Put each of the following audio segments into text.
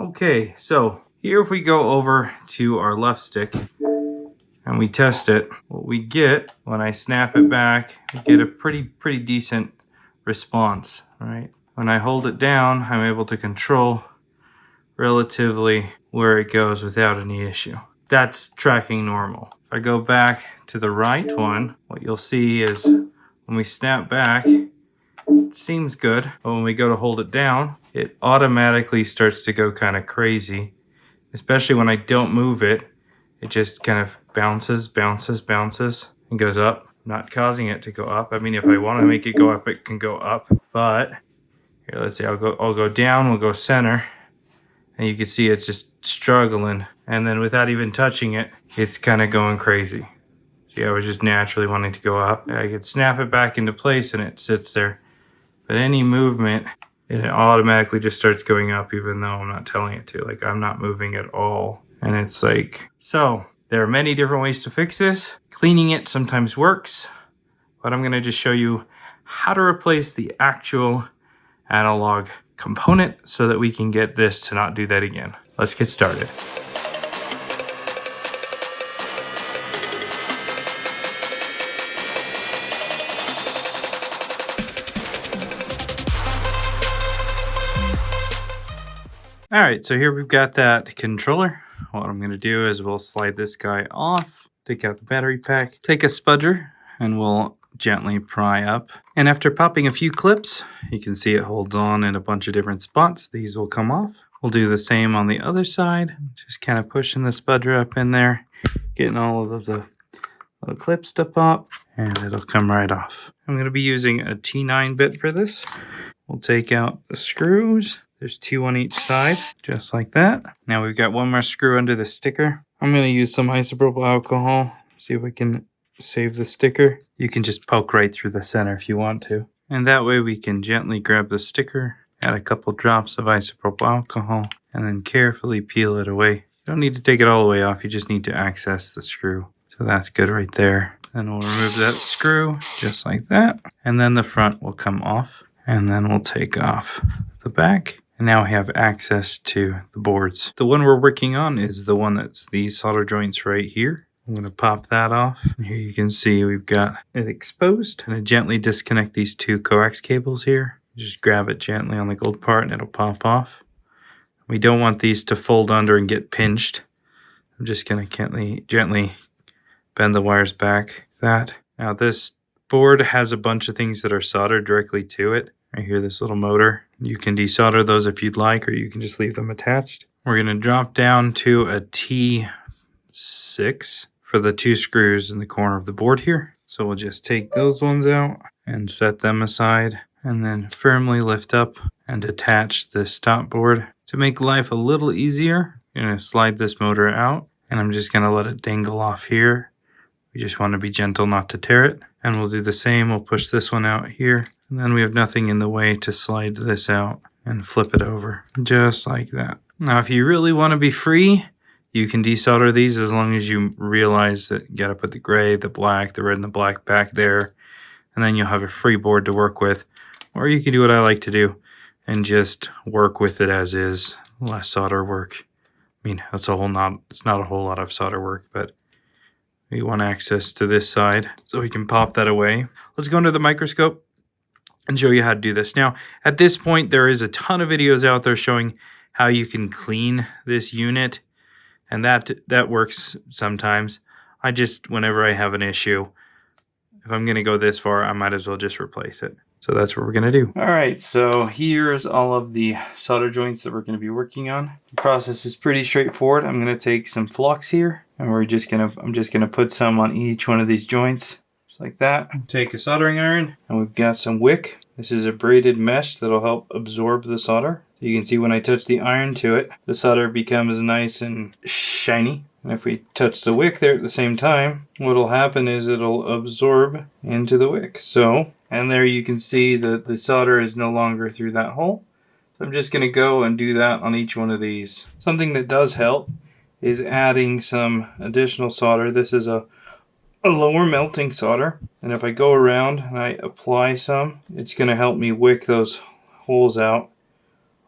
Okay, so here if we go over to our left stick and we test it, what we get when I snap it back, we get a pretty decent response, right? When I hold it down, I'm able to control relatively where it goes without any issue. That's tracking normal. If I go back to the right one, what you'll see is when we snap back, it seems good, but when we go to hold it down, it automatically starts to go kind of crazy. Especially when I don't move it, it just kind of bounces, and goes up. Not causing it to go up. I mean, if I want to make it go up, it can go up. But here, let's see, I'll go down, we'll go center. And you can see it's just struggling. And then without even touching it, it's kind of going crazy. See, I was just naturally wanting to go up. I could snap it back into place and it sits there. But any movement, it automatically just starts going up even though I'm not telling it to. Like, I'm not moving at all. And it's like, so there are many different ways to fix this. Cleaning it sometimes works, but I'm gonna just show you how to replace the actual analog component so that we can get this to not do that again. Let's get started. All right, so here we've got that controller. What I'm gonna do is we'll slide this guy off, take out the battery pack, take a spudger, and we'll gently pry up. And after popping a few clips, you can see it holds on in a bunch of different spots. These will come off. We'll do the same on the other side. Just kind of pushing the spudger up in there, getting all of the little clips to pop, and it'll come right off. I'm gonna be using a T9 bit for this. We'll take out the screws. There's 2 on each side, just like that. Now we've got one more screw under the sticker. I'm gonna use some isopropyl alcohol, see if we can save the sticker. You can just poke right through the center if you want to. And that way we can gently grab the sticker, add a couple drops of isopropyl alcohol, and then carefully peel it away. You don't need to take it all the way off, you just need to access the screw. So that's good right there. Then we'll remove that screw, just like that. And then the front will come off. And then we'll take off the back. And now we have access to the boards. The one we're working on is the one that's these solder joints right here. I'm going to pop that off. And here you can see we've got it exposed. And I gently disconnect these 2 coax cables here. Just grab it gently on the gold part and it'll pop off. We don't want these to fold under and get pinched. I'm just going to gently bend the wires back like that. Now this board has a bunch of things that are soldered directly to it. Right here, this little motor. You can desolder those if you'd like, or you can just leave them attached. We're going to drop down to a T6 for the 2 screws in the corner of the board here. So we'll just take those ones out and set them aside, and then firmly lift up and attach this top board. To make life a little easier, I'm going to slide this motor out, and I'm just going to let it dangle off here. We just want to be gentle not to tear it. And we'll do the same. We'll push this one out here. And then we have nothing in the way to slide this out and flip it over. Just like that. Now, if you really want to be free, you can desolder these as long as you realize that you got to put the gray, the black, the red, and the black back there. And then you'll have a free board to work with. Or you can do what I like to do and just work with it as is. Less solder work. I mean, it's not a whole lot of solder work, but we want access to this side so we can pop that away. Let's go under the microscope and show you how to do this. Now, at this point, there is a ton of videos out there showing how you can clean this unit, and that works sometimes. Whenever I have an issue, if I'm going to go this far, I might as well just replace it. So that's what we're going to do. All right, so here's all of the solder joints that we're going to be working on. The process is pretty straightforward. I'm going to take some flux here, and I'm just going to put some on each one of these joints, just like that. Take a soldering iron, and we've got some wick. This is a braided mesh that'll help absorb the solder. You can see when I touch the iron to it, the solder becomes nice and shiny. And if we touch the wick there at the same time, what'll happen is it'll absorb into the wick. And there you can see that the solder is no longer through that hole. So I'm just going to go and do that on each one of these. Something that does help is adding some additional solder. This is a lower melting solder. And if I go around and I apply some, it's going to help me wick those holes out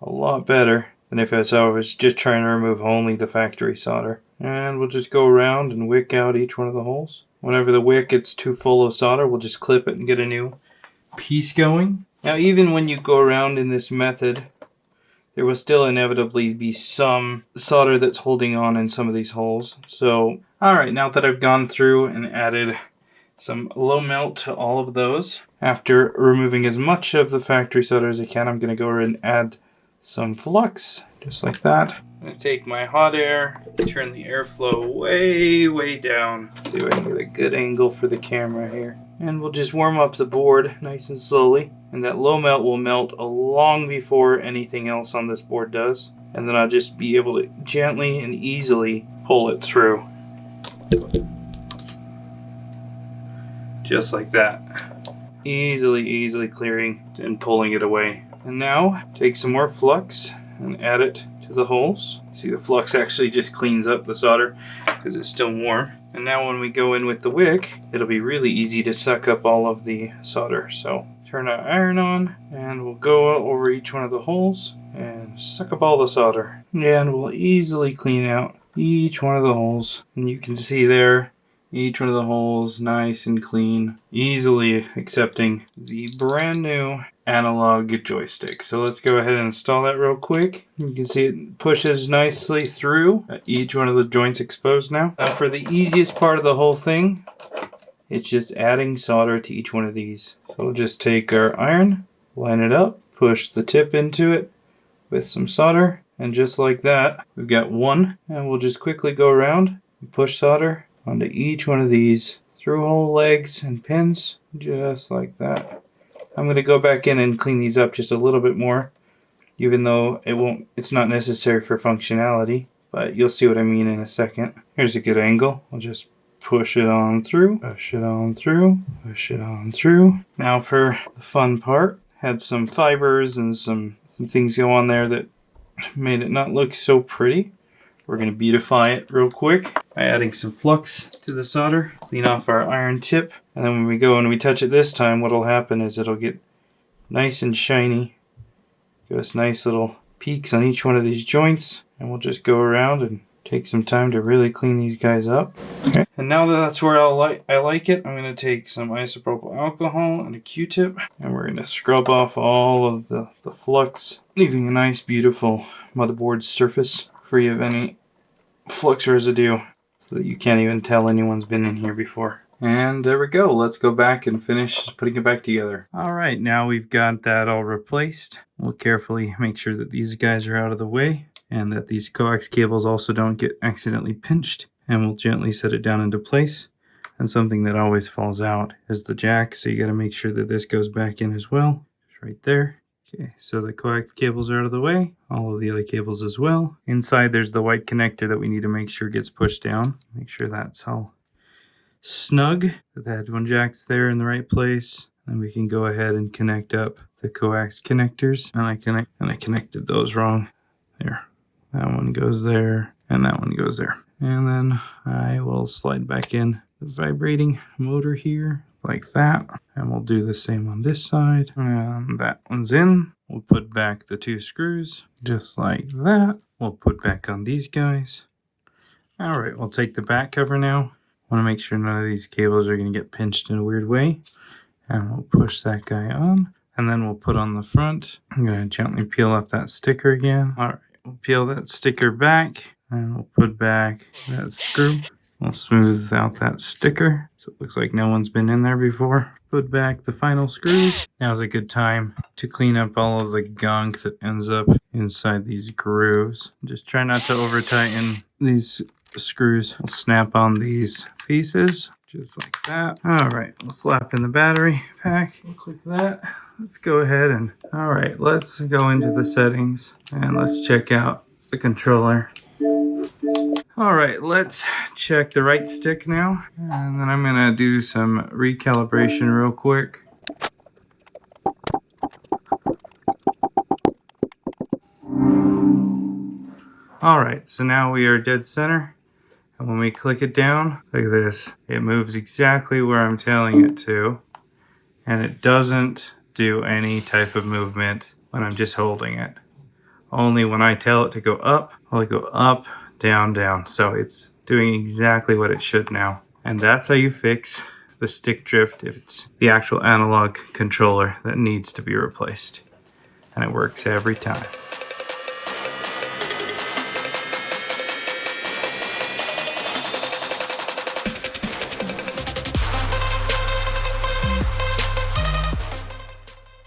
a lot better than if I was just trying to remove only the factory solder. And we'll just go around and wick out each one of the holes. Whenever the wick gets too full of solder, we'll just clip it and get a new piece going. Now, even when you go around in this method, there will still inevitably be some solder that's holding on in some of these holes. So, alright, now that I've gone through and added some low melt to all of those, after removing as much of the factory solder as I can, I'm going to go ahead and add some flux, just like that. I'm going to take my hot air, turn the airflow way down. See if I can get a good angle for the camera here. And we'll just warm up the board nice and slowly. And that low melt will melt long before anything else on this board does. And then I'll just be able to gently and easily pull it through. Just like that. Easily clearing and pulling it away. And now, take some more flux and add it to the holes. See, the flux actually just cleans up the solder because it's still warm. And now when we go in with the wick, it'll be really easy to suck up all of the solder. So turn our iron on and we'll go over each one of the holes and suck up all the solder. And we'll easily clean out each one of the holes. And you can see there, each one of the holes nice and clean, easily accepting the brand new analog joystick. So let's go ahead and install that real quick. You can see it pushes nicely through. Each one of the joints exposed now. Now for the easiest part of the whole thing, it's just adding solder to each one of these. So we'll just take our iron, line it up, push the tip into it with some solder, and just like that, we've got one. And we'll just quickly go around and push solder onto each one of these through hole legs and pins, just like that. I'm going to go back in and clean these up just a little bit more, even though it's not necessary for functionality, but you'll see what I mean in a second. Here's a good angle. I'll just push it on through, push it on through, push it on through. Now for the fun part, had some fibers and some things go on there that made it not look so pretty. We're going to beautify it real quick by adding some flux to the solder, clean off our iron tip, and then when we go and we touch it this time, what will happen is it'll get nice and shiny. Give us nice little peaks on each one of these joints, and we'll just go around and take some time to really clean these guys up. Okay. And now that that's where I like it, I'm going to take some isopropyl alcohol and a Q-tip, and we're going to scrub off all of the flux, leaving a nice beautiful motherboard surface free of any flux residue so that you can't even tell anyone's been in here before. And there we go. Let's go back and finish putting it back together. Alright, now we've got that all replaced. We'll carefully make sure that these guys are out of the way and that these coax cables also don't get accidentally pinched. And we'll gently set it down into place. And something that always falls out is the jack, so you got to make sure that this goes back in as well. Just right there. Okay, so the coax cables are out of the way, all of the other cables as well. Inside there's the white connector that we need to make sure gets pushed down. Make sure that's all snug, that the headphone jack's there in the right place. Then we can go ahead and connect up the coax connectors. And I connected those wrong. There, that one goes there, and that one goes there. And then I will slide back in the vibrating motor here, like that. And we'll do the same on this side. And that one's in. We'll put back the two screws, just like that. We'll put back on these guys. Alright, we'll take the back cover now. Want to make sure none of these cables are going to get pinched in a weird way. And we'll push that guy on. And then we'll put on the front. I'm going to gently peel up that sticker again. Alright, we'll peel that sticker back. And we'll put back that screw. We'll smooth out that sticker so it looks like no one's been in there before. Put back the final screws. Now's a good time to clean up all of the gunk that ends up inside these grooves. Just try not to over tighten these screws. We'll snap on these pieces just like that. Alright, we'll slap in the battery pack. We'll click that. Let's go ahead and alright, let's go into the settings and let's check out the controller. Alright, let's check the right stick now, and then I'm going to do some recalibration real quick. Alright, so now we are dead center, and when we click it down, like this, it moves exactly where I'm telling it to, and it doesn't do any type of movement when I'm just holding it. Only when I tell it to go up, will it go up, down, down. So it's doing exactly what it should now. And that's how you fix the stick drift if it's the actual analog controller that needs to be replaced. And it works every time.